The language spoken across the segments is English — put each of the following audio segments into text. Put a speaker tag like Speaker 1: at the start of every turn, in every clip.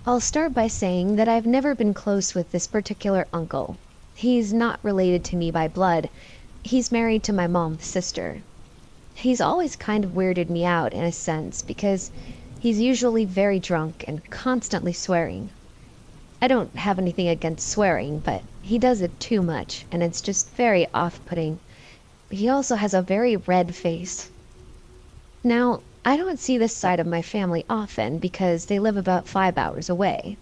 Speaker 1: I'll start by saying that I've never been close with this particular uncle. He's not related to me by blood. He's married to my mom's sister. He's always kind of weirded me out in a sense because he's usually very drunk and constantly swearing. I don't have anything against swearing, but he does it too much, and it's just very off-putting. He also has a very red face. Now, I don't see this side of my family often because they live about 5 hours away.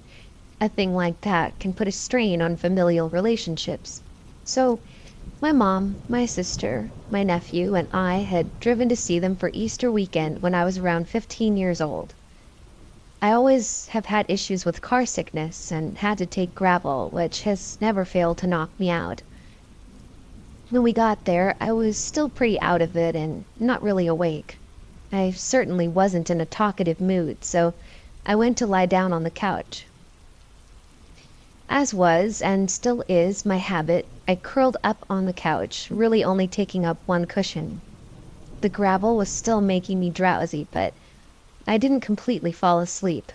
Speaker 1: A thing like that can put a strain on familial relationships. So, my mom, my sister, my nephew, and I had driven to see them for Easter weekend when I was around 15 years old. I always have had issues with car sickness and had to take gravel, which has never failed to knock me out. When we got there, I was still pretty out of it and not really awake. I certainly wasn't in a talkative mood, so I went to lie down on the couch. As was, and still is, my habit, I curled up on the couch, really only taking up one cushion. The gravel was still making me drowsy, but I didn't completely fall asleep.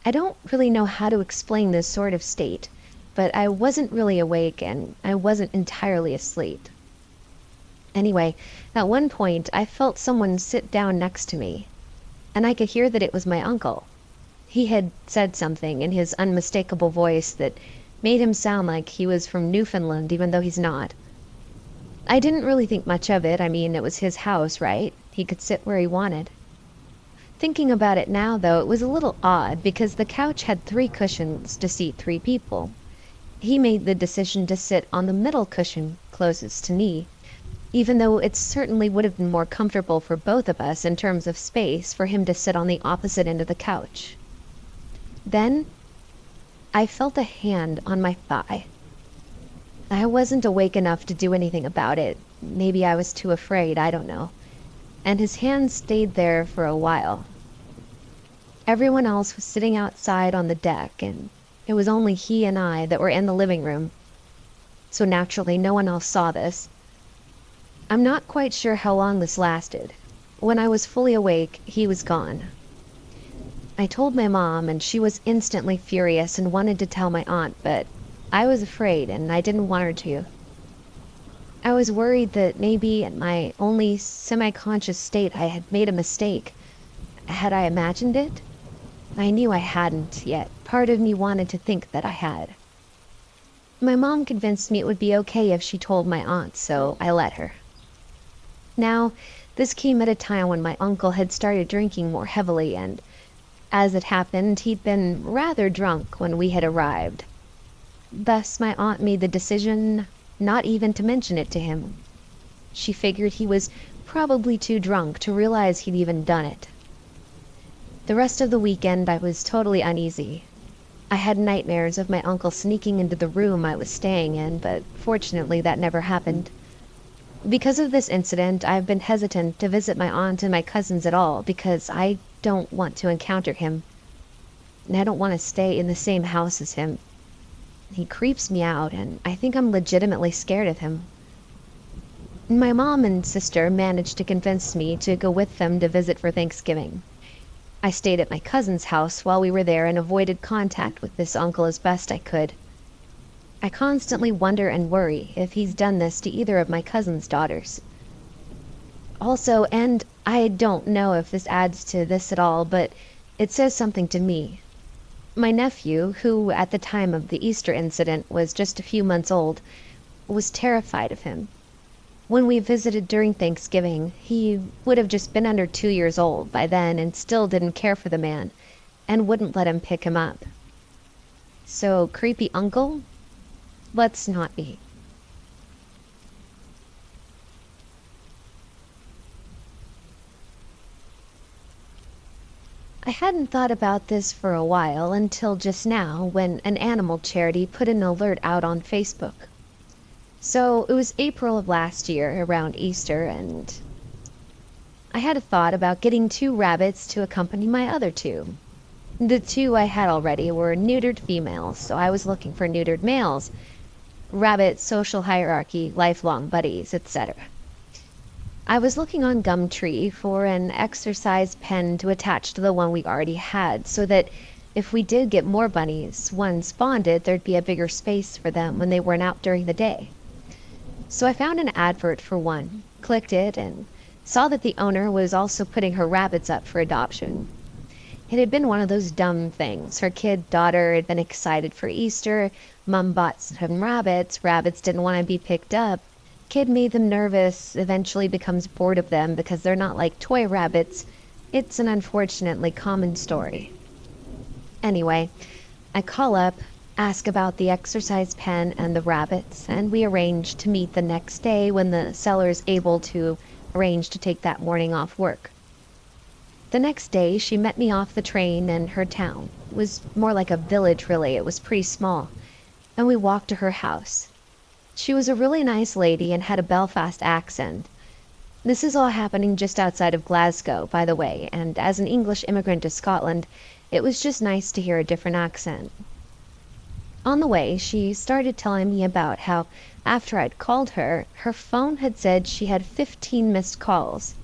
Speaker 1: I don't really know how to explain this sort of state, but I wasn't really awake and I wasn't entirely asleep. Anyway, at one point I felt someone sit down next to me, and I could hear that it was my uncle. He had said something in his unmistakable voice that made him sound like he was from Newfoundland even though he's not. I didn't really think much of it. I mean, it was his house, right? He could sit where he wanted. Thinking about it now, though, it was a little odd because the couch had 3 cushions to seat 3 people. He made the decision to sit on the middle cushion closest to me, even though it certainly would have been more comfortable for both of us in terms of space for him to sit on the opposite end of the couch. Then, I felt a hand on my thigh. I wasn't awake enough to do anything about it. Maybe I was too afraid, I don't know. And his hand stayed there for a while. Everyone else was sitting outside on the deck, and it was only he and I that were in the living room. So naturally, no one else saw this. I'm not quite sure how long this lasted. When I was fully awake, he was gone. I told my mom, and she was instantly furious and wanted to tell my aunt, but I was afraid and I didn't want her to. I was worried that maybe in my only semi-conscious state I had made a mistake. Had I imagined it? I knew I hadn't, yet part of me wanted to think that I had. My mom convinced me it would be okay if she told my aunt, so I let her. Now, this came at a time when my uncle had started drinking more heavily, and as it happened, he'd been rather drunk when we had arrived. Thus, my aunt made the decision not even to mention it to him. She figured he was probably too drunk to realize he'd even done it. The rest of the weekend I was totally uneasy. I had nightmares of my uncle sneaking into the room I was staying in, but fortunately that never happened. Because of this incident, I've been hesitant to visit my aunt and my cousins at all because I don't want to encounter him. And I don't want to stay in the same house as him. He creeps me out, and I think I'm legitimately scared of him. My mom and sister managed to convince me to go with them to visit for Thanksgiving. I stayed at my cousin's house while we were there and avoided contact with this uncle as best I could. I constantly wonder and worry if he's done this to either of my cousin's daughters. Also, and I don't know if this adds to this at all, but it says something to me. My nephew, who at the time of the Easter incident was just a few months old, was terrified of him. When we visited during Thanksgiving, he would have just been under 2 years old by then and still didn't care for the man, and wouldn't let him pick him up. So, creepy uncle? Let's not be. I hadn't thought about this for a while until just now when an animal charity put an alert out on Facebook. So it was April of last year, around Easter, and I had a thought about getting 2 rabbits to accompany my other 2. The 2 I had already were neutered females, so I was looking for neutered males. Rabbit, social hierarchy, lifelong buddies, etc. I was looking on Gumtree for an exercise pen to attach to the one we already had, so that if we did get more bunnies, once bonded, there'd be a bigger space for them when they weren't out during the day. So I found an advert for one, clicked it, and saw that the owner was also putting her rabbits up for adoption. It had been one of those dumb things. Her kid daughter had been excited for Easter. Mom bought some rabbits. Rabbits didn't want to be picked up. Kid made them nervous, eventually becomes bored of them because they're not like toy rabbits. It's an unfortunately common story. Anyway, I call up, ask about the exercise pen and the rabbits, and we arrange to meet the next day when the seller's able to arrange to take that morning off work. The next day, she met me off the train in her town. It was more like a village, really. It was pretty small. And we walked to her house. She was a really nice lady and had a Belfast accent. This is all happening just outside of Glasgow, by the way, and as an English immigrant to Scotland, it was just nice to hear a different accent. On the way, she started telling me about how, after I'd called her, her phone had said she had 15 missed calls.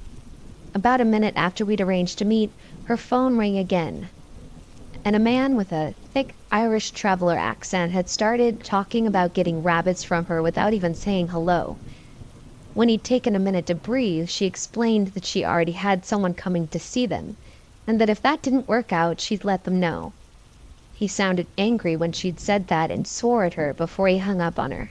Speaker 1: About a minute after we'd arranged to meet, her phone rang again, and a man with a thick Irish traveller accent had started talking about getting rabbits from her without even saying hello. When he'd taken a minute to breathe, she explained that she already had someone coming to see them, and that if that didn't work out, she'd let them know. He sounded angry when she'd said that and swore at her before he hung up on her.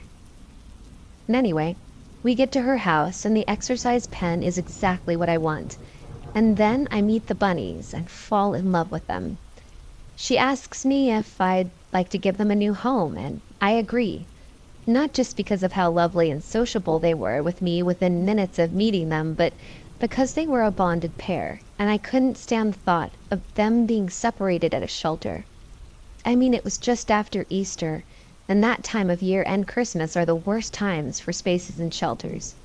Speaker 1: And anyway, we get to her house, and the exercise pen is exactly what I want. And then I meet the bunnies and fall in love with them. She asks me if I'd like to give them a new home, and I agree. Not just because of how lovely and sociable they were with me within minutes of meeting them, but because they were a bonded pair, and I couldn't stand the thought of them being separated at a shelter. I mean, it was just after Easter, and that time of year and Christmas are the worst times for spaces in shelters.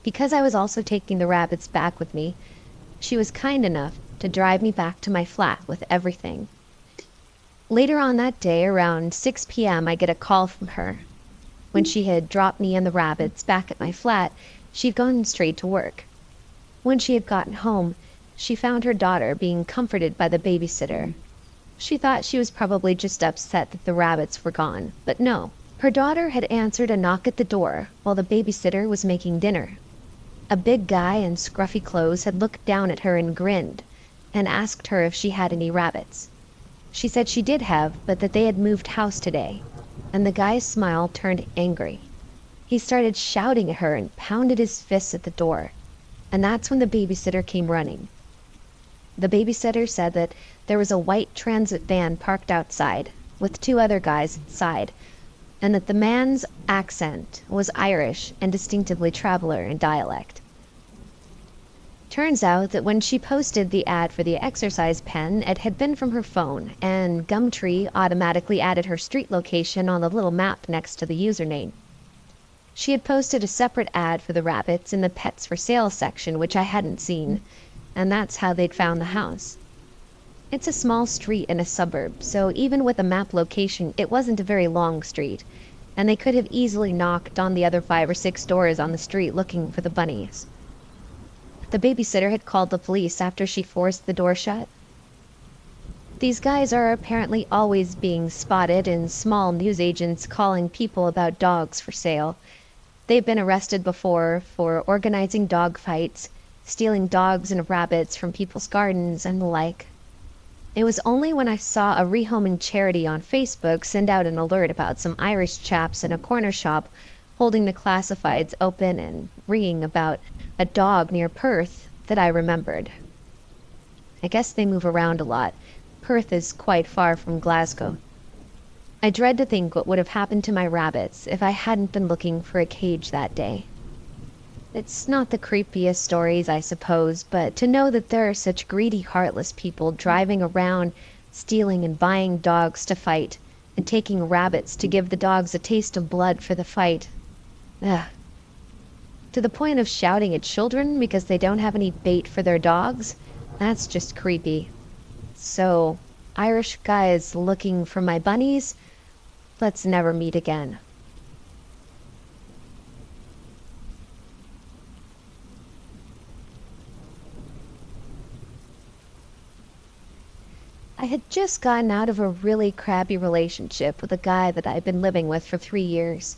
Speaker 1: Because I was also taking the rabbits back with me, she was kind enough to drive me back to my flat with everything. Later on that day, around 6 p.m., I get a call from her. When she had dropped me and the rabbits back at my flat, she'd gone straight to work. When she had gotten home, she found her daughter being comforted by the babysitter. She thought she was probably just upset that the rabbits were gone, but no. Her daughter had answered a knock at the door while the babysitter was making dinner. A big guy in scruffy clothes had looked down at her and grinned, and asked her if she had any rabbits. She said she did have, but that they had moved house today, and the guy's smile turned angry. He started shouting at her and pounded his fists at the door, and that's when the babysitter came running. The babysitter said that there was a white transit van parked outside, with 2 other guys inside, and that the man's accent was Irish and distinctively traveller in dialect. Turns out that when she posted the ad for the exercise pen, it had been from her phone, and Gumtree automatically added her street location on the little map next to the username. She had posted a separate ad for the rabbits in the pets for sale section, which I hadn't seen, and that's how they'd found the house. It's a small street in a suburb, so even with a map location, it wasn't a very long street, and they could have easily knocked on the other 5 or 6 doors on the street looking for the bunnies. The babysitter had called the police after she forced the door shut. These guys are apparently always being spotted in small newsagents calling people about dogs for sale. They've been arrested before for organizing dog fights, stealing dogs and rabbits from people's gardens, and the like. It was only when I saw a rehoming charity on Facebook send out an alert about some Irish chaps in a corner shop holding the classifieds open and ringing about a dog near Perth that I remembered. I guess they move around a lot. Perth is quite far from Glasgow. I dread to think what would have happened to my rabbits if I hadn't been looking for a cage that day. It's not the creepiest stories, I suppose, but to know that there are such greedy, heartless people driving around, stealing and buying dogs to fight, and taking rabbits to give the dogs a taste of blood for the fight. Ugh. To the point of shouting at children because they don't have any bait for their dogs? That's just creepy. So, Irish guys looking for my bunnies? Let's never meet again. I had just gotten out of a really crappy relationship with a guy that I'd been living with for 3 years.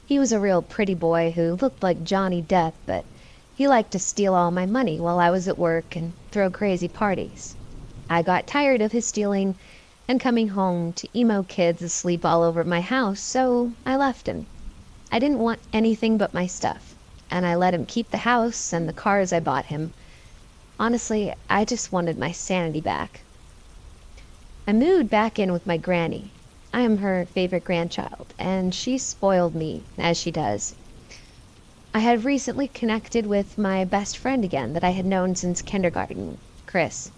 Speaker 1: He was a real pretty boy who looked like Johnny Depp, but he liked to steal all my money while I was at work and throw crazy parties. I got tired of his stealing and coming home to emo kids asleep all over my house, so I left him. I didn't want anything but my stuff, and I let him keep the house and the cars I bought him. Honestly, I just wanted my sanity back. I moved back in with my granny. I am her favorite grandchild, and she spoiled me, as she does. I had recently connected with my best friend again that I had known since kindergarten, Chris.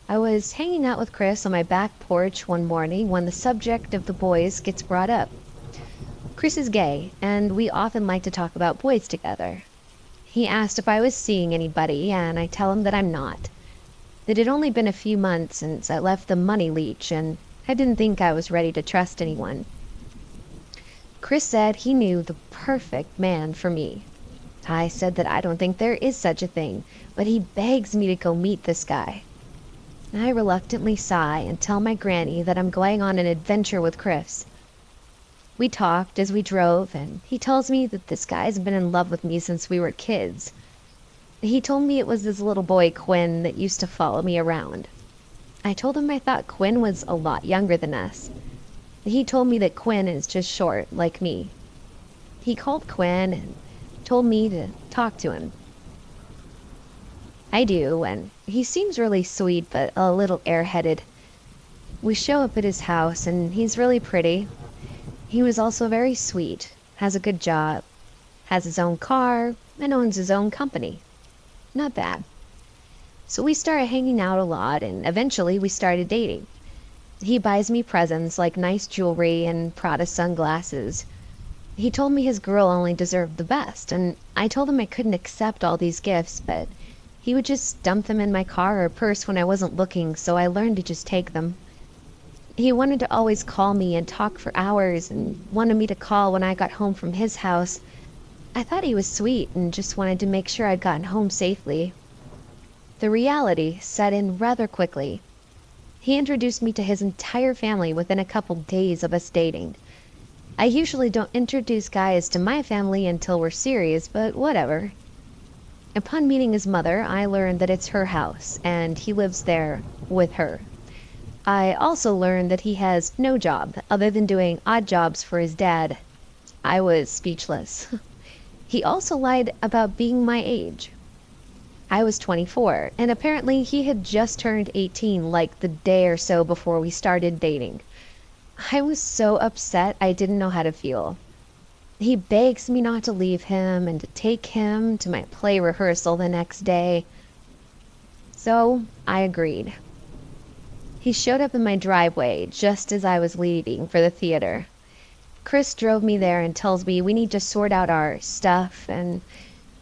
Speaker 1: I was hanging out with Chris on my back porch one morning when the subject of the boys gets brought up. Chris is gay, and we often like to talk about boys together. He asked if I was seeing anybody, and I tell him that I'm not. It had only been a few months since I left the money leech, and I didn't think I was ready to trust anyone. Chris said he knew the perfect man for me. I said that I don't think there is such a thing, but he begs me to go meet this guy. I reluctantly sigh and tell my granny that I'm going on an adventure with Chris. We talked as we drove, and he tells me that this guy's been in love with me since we were kids. He told me it was this little boy, Quinn, that used to follow me around. I told him I thought Quinn was a lot younger than us. He told me that Quinn is just short, like me. He called Quinn and told me to talk to him. I do, and he seems really sweet, but a little airheaded. We show up at his house, and he's really pretty. He was also very sweet, has a good job, has his own car, and owns his own company. Not bad. So we started hanging out a lot, and eventually we started dating. He buys me presents like nice jewelry and Prada sunglasses. He told me his girl only deserved the best, and I told him I couldn't accept all these gifts, but he would just dump them in my car or purse when I wasn't looking, so I learned to just take them. He wanted to always call me and talk for hours, and wanted me to call when I got home from his house. I thought he was sweet and just wanted to make sure I'd gotten home safely. The reality set in rather quickly. He introduced me to his entire family within a couple days of us dating. I usually don't introduce guys to my family until we're serious, but whatever. Upon meeting his mother, I learned that it's her house, and he lives there with her. I also learned that he has no job other than doing odd jobs for his dad. I was speechless. He also lied about being my age. I was 24, and apparently he had just turned 18 like the day or so before we started dating. I was so upset I didn't know how to feel. He begs me not to leave him and to take him to my play rehearsal the next day. So I agreed. He showed up in my driveway just as I was leaving for the theater. Chris drove me there and tells me we need to sort out our stuff, and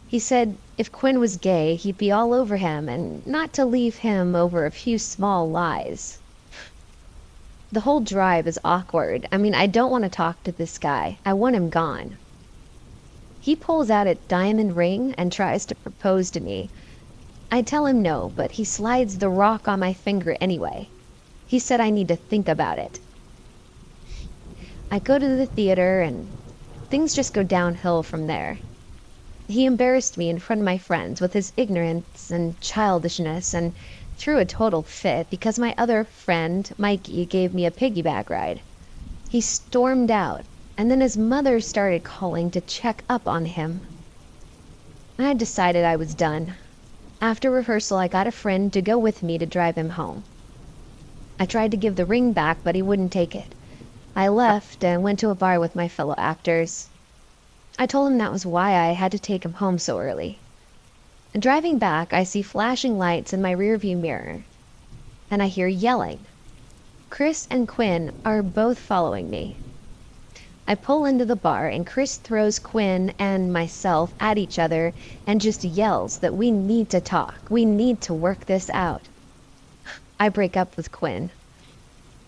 Speaker 1: he said if Quinn was gay, he'd be all over him, and not to leave him over a few small lies. The whole drive is awkward. I don't want to talk to this guy. I want him gone. He pulls out a diamond ring and tries to propose to me. I tell him no, but he slides the rock on my finger anyway. He said I need to think about it. I go to the theater, and things just go downhill from there. He embarrassed me in front of my friends with his ignorance and childishness, and threw a total fit because my other friend, Mikey, gave me a piggyback ride. He stormed out, and then his mother started calling to check up on him. I decided I was done. After rehearsal, I got a friend to go with me to drive him home. I tried to give the ring back, but he wouldn't take it. I left and went to a bar with my fellow actors. I told him that was why I had to take him home so early. Driving back, I see flashing lights in my rearview mirror, and I hear yelling. Chris and Quinn are both following me. I pull into the bar, and Chris throws Quinn and myself at each other and just yells that we need to talk. We need to work this out. I break up with Quinn.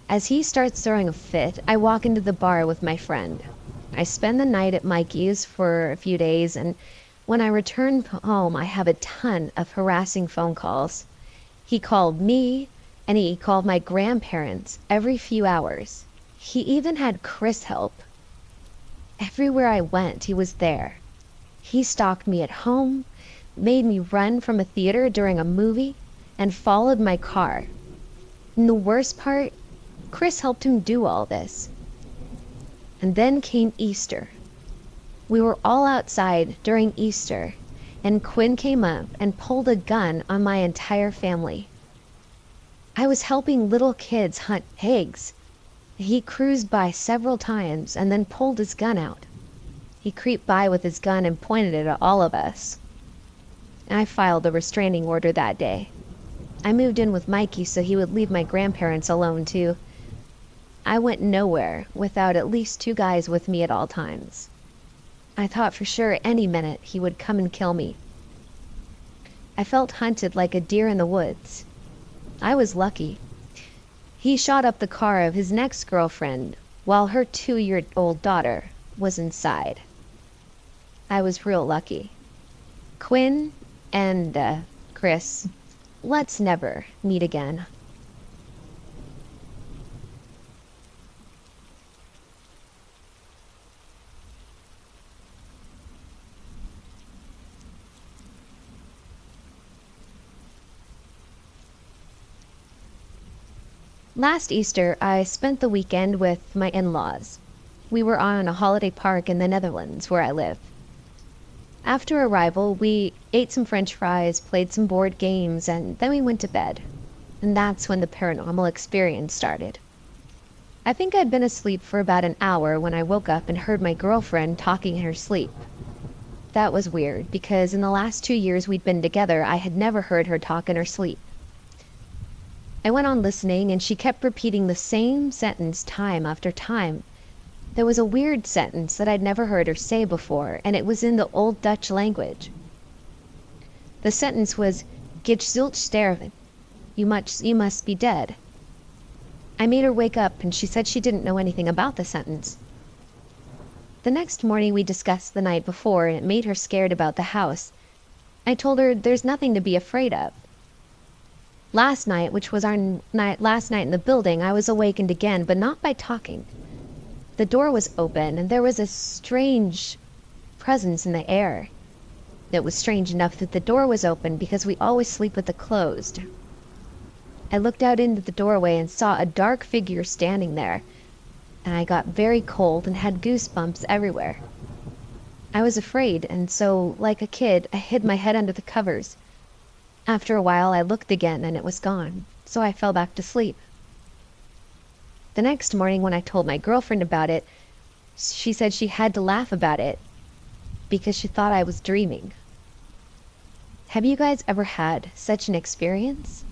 Speaker 1: As he starts throwing a fit, I walk into the bar with my friend. I spend the night at Mikey's for a few days, and when I return home, I have a ton of harassing phone calls. He called me, and he called my grandparents every few hours. He even had Chris help. Everywhere I went, he was there. He stalked me at home, made me run from a theater during a movie, and followed my car. And the worst part, Chris helped him do all this. And then came Easter. We were all outside during Easter, and Quinn came up and pulled a gun on my entire family. I was helping little kids hunt pigs. He cruised by several times and then pulled his gun out. He creeped by with his gun and pointed it at all of us. I filed a restraining order that day. I moved in with Mikey so he would leave my grandparents alone too. I went nowhere without at least 2 guys with me at all times. I thought for sure any minute he would come and kill me. I felt hunted like a deer in the woods. I was lucky. He shot up the car of his next girlfriend while her 2-year-old daughter was inside. I was real lucky. Quinn and Chris, let's never meet again. Last Easter, I spent the weekend with my in-laws. We were on a holiday park in the Netherlands, where I live. After arrival, we ate some French fries, played some board games, and then we went to bed. And that's when the paranormal experience started. I think I'd been asleep for about an hour when I woke up and heard my girlfriend talking in her sleep. That was weird, because in the last 2 years we'd been together, I had never heard her talk in her sleep. I went on listening, and she kept repeating the same sentence time after time. There was a weird sentence that I'd never heard her say before, and it was in the Old Dutch language. The sentence was, "Gij zult sterven. You must be dead." I made her wake up, and she said she didn't know anything about the sentence. The next morning we discussed the night before, and it made her scared about the house. I told her there's nothing to be afraid of. Last night, which was our last night in the building, I was awakened again, but not by talking. The door was open, and there was a strange presence in the air. It was strange enough that the door was open because we always sleep with it closed. I looked out into the doorway and saw a dark figure standing there, and I got very cold and had goosebumps everywhere. I was afraid, and so, like a kid, I hid my head under the covers. After a while I looked again and it was gone, so I fell back to sleep. The next morning when I told my girlfriend about it, she said she had to laugh about it because she thought I was dreaming. Have you guys ever had such an experience?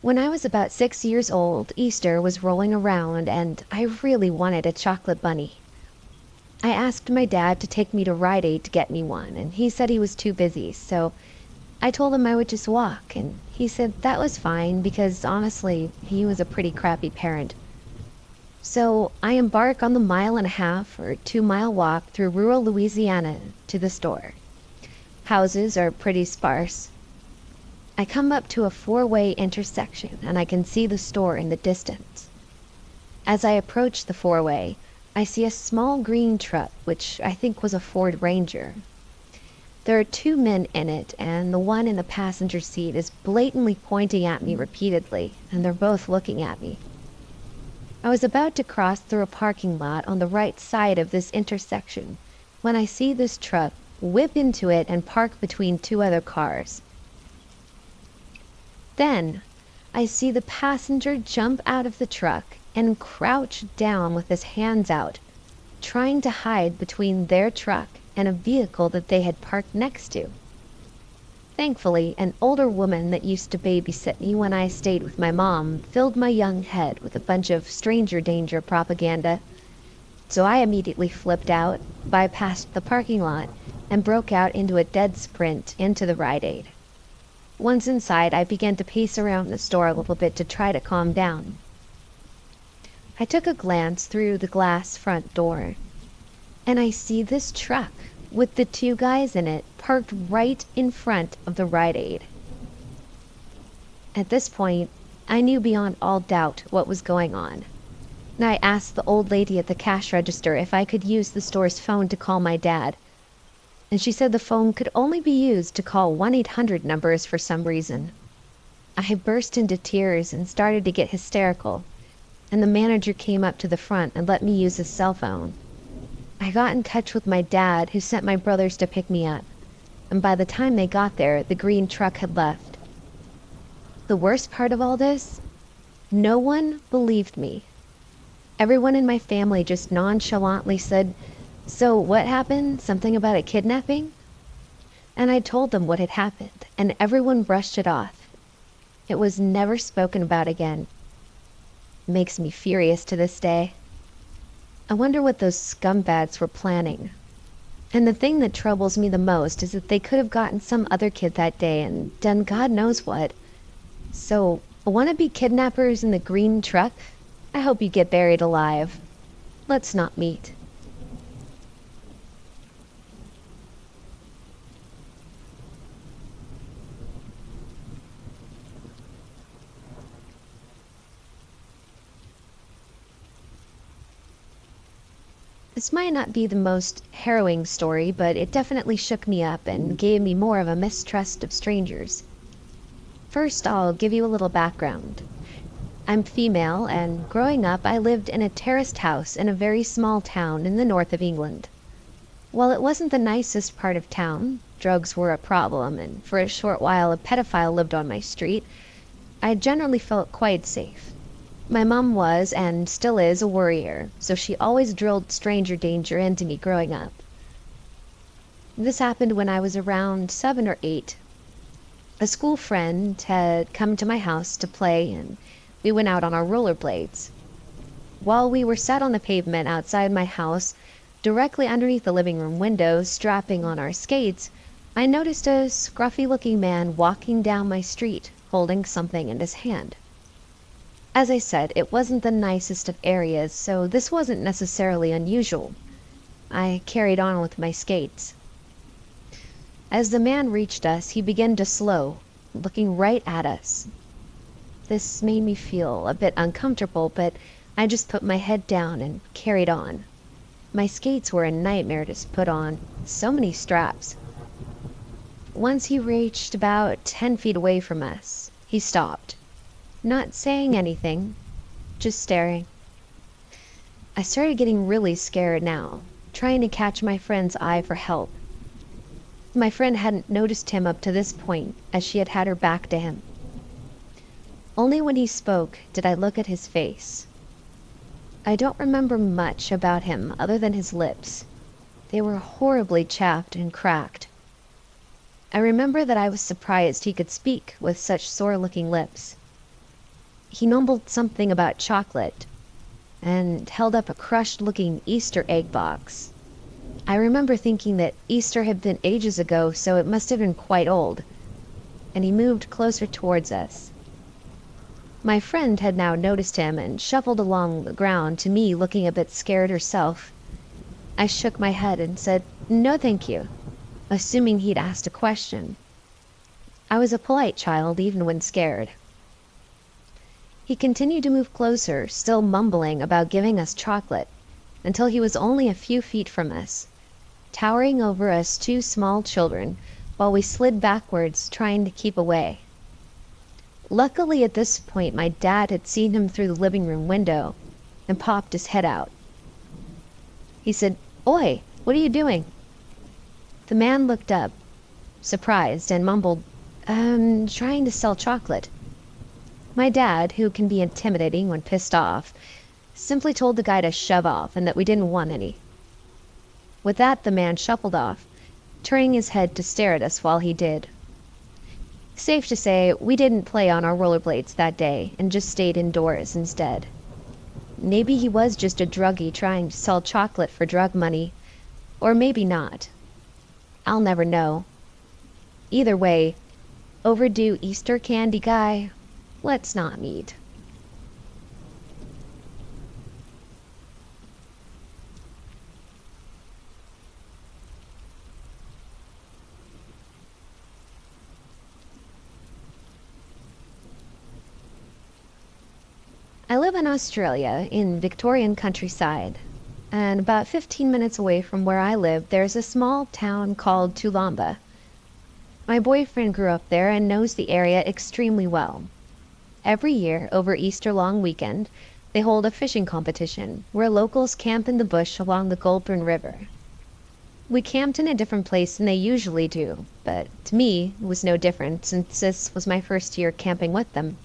Speaker 1: When I was about 6 years old, Easter was rolling around and I really wanted a chocolate bunny. I asked my dad to take me to Rite Aid to get me one, and he said he was too busy, so I told him I would just walk, and he said that was fine because honestly, he was a pretty crappy parent. So I embark on the 1.5 or 2-mile walk through rural Louisiana to the store. Houses are pretty sparse. I come up to a 4-way intersection and I can see the store in the distance. As I approach the 4-way, I see a small green truck, which I think was a Ford Ranger. There are 2 men in it, and the one in the passenger seat is blatantly pointing at me repeatedly, and they're both looking at me. I was about to cross through a parking lot on the right side of this intersection when I see this truck whip into it and park between 2 other cars. Then I see the passenger jump out of the truck and crouch down with his hands out, trying to hide between their truck and a vehicle that they had parked next to. Thankfully, an older woman that used to babysit me when I stayed with my mom filled my young head with a bunch of stranger danger propaganda. So I immediately flipped out, bypassed the parking lot, and broke out into a dead sprint into the Rite Aid. Once inside, I began to pace around the store a little bit to try to calm down. I took a glance through the glass front door, and I see this truck with the two guys in it parked right in front of the Rite Aid. At this point, I knew beyond all doubt what was going on. And I asked the old lady at the cash register if I could use the store's phone to call my dad. And she said the phone could only be used to call 1-800 numbers for some reason. I burst into tears and started to get hysterical, and the manager came up to the front and let me use his cell phone. I got in touch with my dad, who sent my brothers to pick me up, and by the time they got there, the green truck had left. The worst part of all this? No one believed me. Everyone in my family just nonchalantly said, "So what happened? Something about a kidnapping?" And I told them what had happened, and everyone brushed it off. It was never spoken about again. It makes me furious to this day. I wonder what those scumbags were planning. And the thing that troubles me the most is that they could have gotten some other kid that day and done God knows what. So, wanna-be kidnappers in the green truck? I hope you get buried alive. Let's not meet. This might not be the most harrowing story, but it definitely shook me up and gave me more of a mistrust of strangers. First, I'll give you a little background. I'm female, and growing up, I lived in a terraced house in a very small town in the north of England. While it wasn't the nicest part of town, drugs were a problem, and for a short while a pedophile lived on my street, I generally felt quite safe. My mom was, and still is, a worrier, so she always drilled stranger danger into me growing up. This happened when I was around 7 or 8. A school friend had come to my house to play, and we went out on our rollerblades. While we were sat on the pavement outside my house, directly underneath the living room window, strapping on our skates, I noticed a scruffy-looking man walking down my street, holding something in his hand. As I said, it wasn't the nicest of areas, so this wasn't necessarily unusual. I carried on with my skates. As the man reached us, he began to slow, looking right at us. This made me feel a bit uncomfortable, but I just put my head down and carried on. My skates were a nightmare to put on, so many straps. Once he reached about 10 feet away from us, he stopped, not saying anything, just staring. I started getting really scared now, trying to catch my friend's eye for help. My friend hadn't noticed him up to this point, as she had her back to him. Only when he spoke did I look at his face. I don't remember much about him other than his lips. They were horribly chapped and cracked. I remember that I was surprised he could speak with such sore-looking lips. He mumbled something about chocolate, and held up a crushed-looking Easter egg box. I remember thinking that Easter had been ages ago, so it must have been quite old, and he moved closer towards us. My friend had now noticed him and shuffled along the ground to me, looking a bit scared herself. I shook my head and said, "No thank you," assuming he'd asked a question. I was a polite child even when scared. He continued to move closer, still mumbling about giving us chocolate, until he was only a few feet from us, towering over us two small children, while we slid backwards trying to keep away. Luckily at this point my dad had seen him through the living room window and popped his head out. He said, "Oi, what are you doing?" The man looked up, surprised, and mumbled, trying to sell chocolate." My dad, who can be intimidating when pissed off, simply told the guy to shove off and that we didn't want any. With that, the man shuffled off, turning his head to stare at us while he did. Safe to say, we didn't play on our rollerblades that day and just stayed indoors instead. Maybe he was just a druggie trying to sell chocolate for drug money, or maybe not. I'll never know. Either way, Overdue Easter candy guy, let's not meet. I live in Australia, in Victorian countryside, and about 15 minutes away from where I live there's a small town called Toolamba. My boyfriend grew up there and knows the area extremely well. Every year, over Easter long weekend, they hold a fishing competition where locals camp in the bush along the Goulburn River. We camped in a different place than they usually do, but to me it was no different since this was my first year camping with them.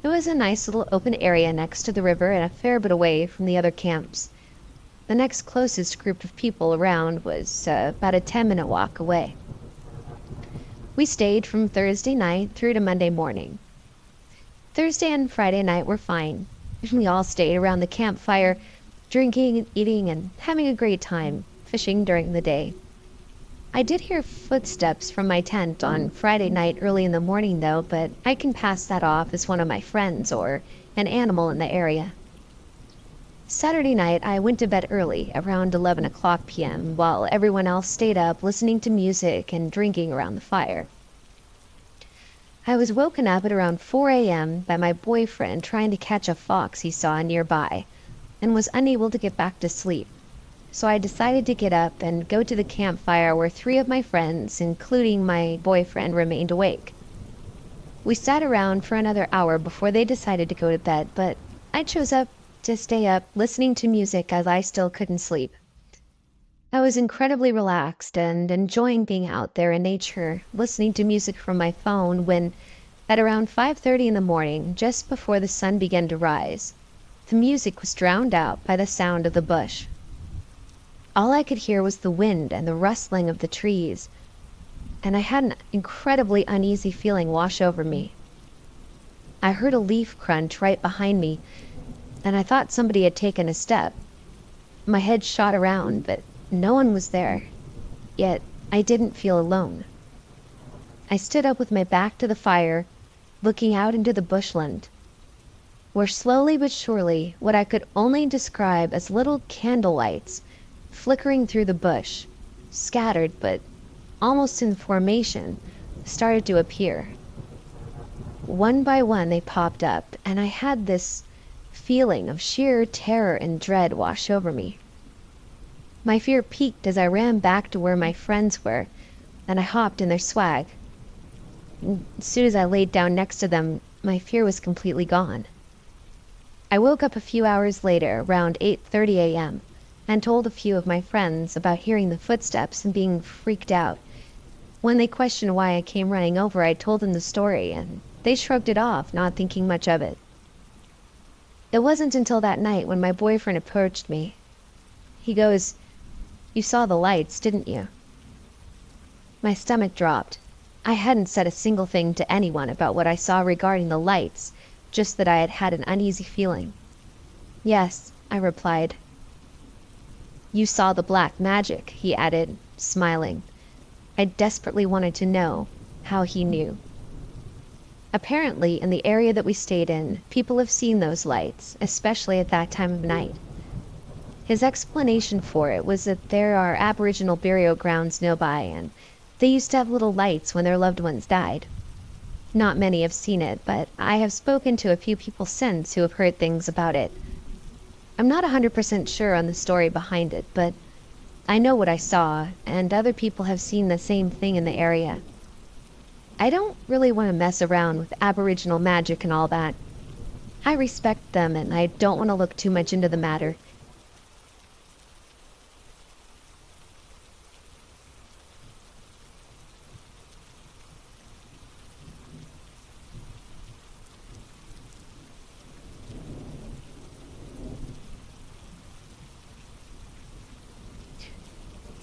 Speaker 1: It was a nice little open area next to the river and a fair bit away from the other camps. The next closest group of people around was about a 10-minute walk away. We stayed from Thursday night through to Monday morning. Thursday and Friday night were fine. We all stayed around the campfire, drinking and eating and having a great time, fishing during the day. I did hear footsteps from my tent on Friday night early in the morning though, but I can pass that off as one of my friends or an animal in the area. Saturday night I went to bed early, around 11 o'clock p.m., while everyone else stayed up listening to music and drinking around the fire. I was woken up at around 4 a.m. by my boyfriend trying to catch a fox he saw nearby, and was unable to get back to sleep. So I decided to get up and go to the campfire where 3 of my friends, including my boyfriend, remained awake. We sat around for another hour before they decided to go to bed, but I chose to stay up listening to music as I still couldn't sleep. I was incredibly relaxed and enjoying being out there in nature, listening to music from my phone when, at around 5:30 in the morning, just before the sun began to rise, the music was drowned out by the sound of the bush. All I could hear was the wind and the rustling of the trees, and I had an incredibly uneasy feeling wash over me. I heard a leaf crunch right behind me, and I thought somebody had taken a step. My head shot around, but no one was there, yet I didn't feel alone. I stood up with my back to the fire, looking out into the bushland, where slowly but surely what I could only describe as little candle lights flickering through the bush, scattered but almost in formation, started to appear. One by one they popped up, and I had this feeling of sheer terror and dread wash over me. My fear peaked as I ran back to where my friends were, and I hopped in their swag. As soon as I laid down next to them, my fear was completely gone. I woke up a few hours later, around 8:30 a.m., and told a few of my friends about hearing the footsteps and being freaked out. When they questioned why I came running over, I told them the story, and they shrugged it off, not thinking much of it. It wasn't until that night when my boyfriend approached me. He goes, "You saw the lights, didn't you?" My stomach dropped. I hadn't said a single thing to anyone about what I saw regarding the lights, just that I had had an uneasy feeling. "Yes," I replied. "You saw the black magic," he added, smiling. I desperately wanted to know how he knew. Apparently, in the area that we stayed in, people have seen those lights, especially at that time of night. His explanation for it was that there are Aboriginal burial grounds nearby, and they used to have little lights when their loved ones died. Not many have seen it, but I have spoken to a few people since who have heard things about it. I'm not 100% sure on the story behind it, but I know what I saw, and other people have seen the same thing in the area. I don't really want to mess around with Aboriginal magic and all that. I respect them, and I don't want to look too much into the matter.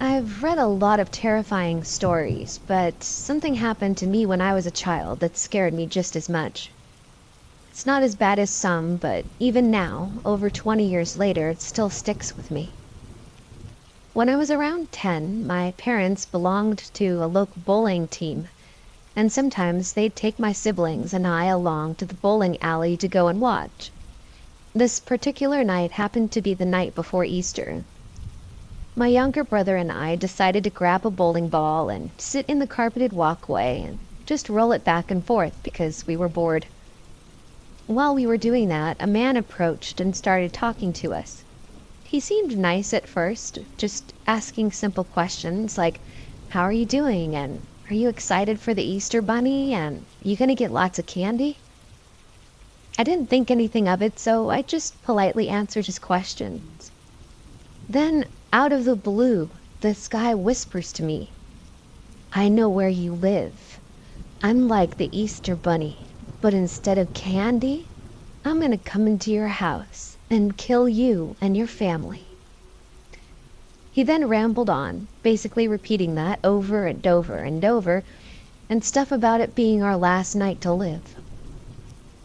Speaker 1: I've read a lot of terrifying stories, but something happened to me when I was a child that scared me just as much. It's not as bad as some, but even now, over 20 years later, it still sticks with me. When I was around 10, my parents belonged to a local bowling team, and sometimes they'd take my siblings and I along to the bowling alley to go and watch. This particular night happened to be the night before Easter. My younger brother and I decided to grab a bowling ball and sit in the carpeted walkway and just roll it back and forth because we were bored. While we were doing that, a man approached and started talking to us. He seemed nice at first, just asking simple questions like, "How are you doing?" and "Are you excited for the Easter Bunny?" and "You gonna get lots of candy?" I didn't think anything of it, so I just politely answered his questions. Then, out of the blue, this guy whispers to me, "I know where you live. I'm like the Easter Bunny, but instead of candy, I'm gonna come into your house and kill you and your family." He then rambled on, basically repeating that over and over and over, and stuff about it being our last night to live.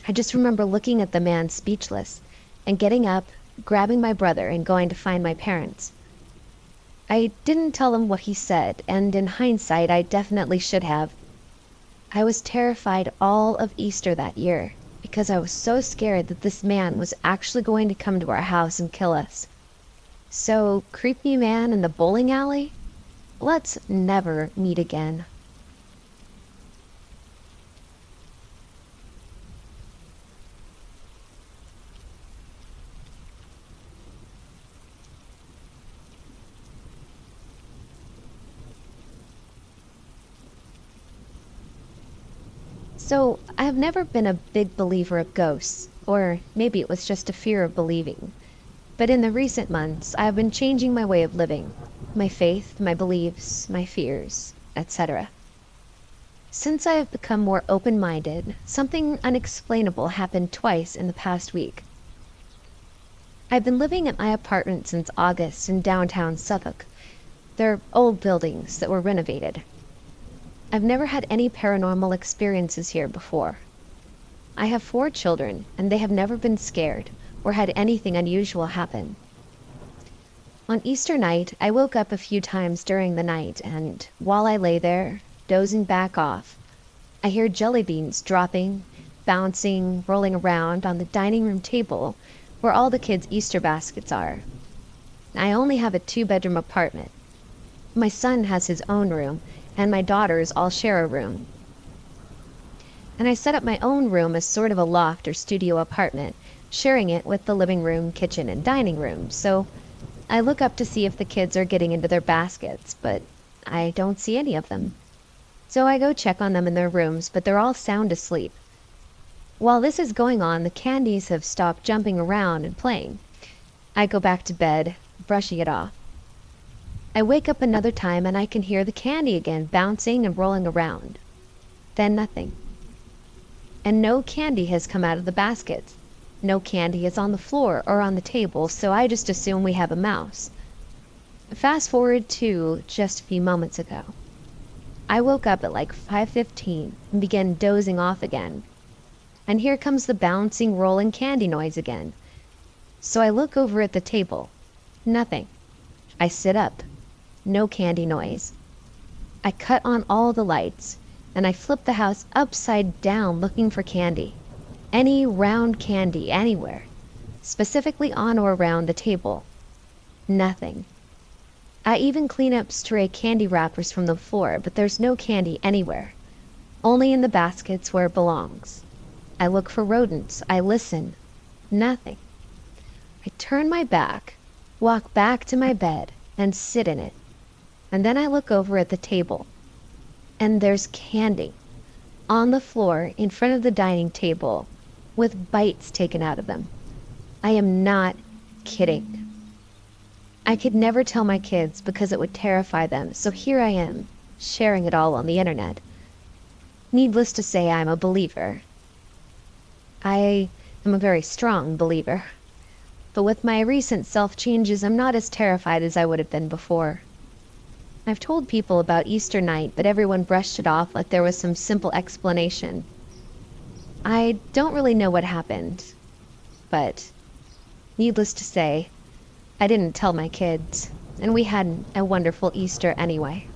Speaker 1: I just remember looking at the man speechless, and getting up, grabbing my brother, and going to find my parents. I didn't tell them what he said, and in hindsight I definitely should have. I was terrified all of Easter that year, because I was so scared that this man was actually going to come to our house and kill us. So, creepy man in the bowling alley? Let's never meet again. So, I've never been a big believer of ghosts, or maybe it was just a fear of believing. But in the recent months, I've been changing my way of living, my faith, my beliefs, my fears, etc. Since I have become more open-minded, something unexplainable happened twice in the past week. I've been living at my apartment since August in downtown Suffolk. They're old buildings that were renovated. I've never had any paranormal experiences here before. I have 4 children, and they have never been scared or had anything unusual happen. On Easter night, I woke up a few times during the night, and while I lay there, dozing back off, I hear jelly beans dropping, bouncing, rolling around on the dining room table where all the kids' Easter baskets are. I only have a 2-bedroom apartment. My son has his own room, and my daughters all share a room. And I set up my own room as sort of a loft or studio apartment, sharing it with the living room, kitchen, and dining room. So I look up to see if the kids are getting into their baskets, but I don't see any of them. So I go check on them in their rooms, but they're all sound asleep. While this is going on, the candies have stopped jumping around and playing. I go back to bed, brushing it off. I wake up another time and I can hear the candy again bouncing and rolling around. Then nothing. And no candy has come out of the baskets. No candy is on the floor or on the table, so I just assume we have a mouse. Fast forward to just a few moments ago. I woke up at like 5:15 and began dozing off again. And here comes the bouncing, rolling candy noise again. So I look over at the table. Nothing. I sit up. No candy noise. I cut on all the lights, and I flip the house upside down looking for candy. Any round candy anywhere, specifically on or around the table. Nothing. I even clean up stray candy wrappers from the floor, but there's no candy anywhere. Only in the baskets where it belongs. I look for rodents. I listen. Nothing. I turn my back, walk back to my bed, and sit in it. And then I look over at the table, and there's candy on the floor in front of the dining table with bites taken out of them. I am not kidding. I could never tell my kids because it would terrify them, so here I am, sharing it all on the internet. Needless to say, I'm a believer. I am a very strong believer. But with my recent self-changes, I'm not as terrified as I would have been before. I've told people about Easter night, but everyone brushed it off like there was some simple explanation. I don't really know what happened, but needless to say, I didn't tell my kids, and we had a wonderful Easter anyway.